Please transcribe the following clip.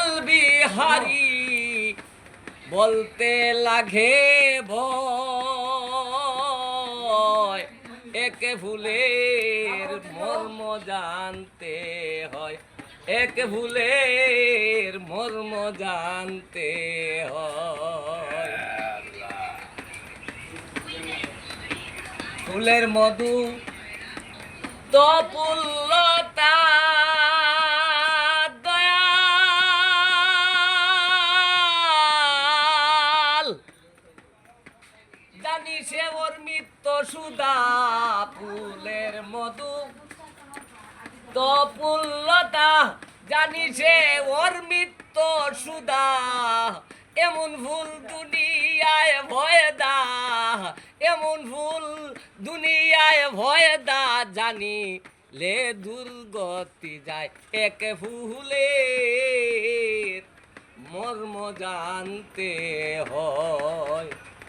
লাল বিহারি বলতে লাগে ভয়, একে ফুলের মর্ম জানতে হয়, একে ফুলের মর্ম জানতে হয়। ফুলের মধু তপুল্লতা দয়াল, জানি সে ওর মিত্র সুদা। ফুলের মধু তপুল্লতা, জানি সে ওর মিত্র সুদা। এমন ফুল দুনিয়ায় ভয় দা, এমন ফুল দুনিয়ায় ভয় দা, জানি লে দুর্গতি যায়। এক ফুলের মর্ম জানতে হয়।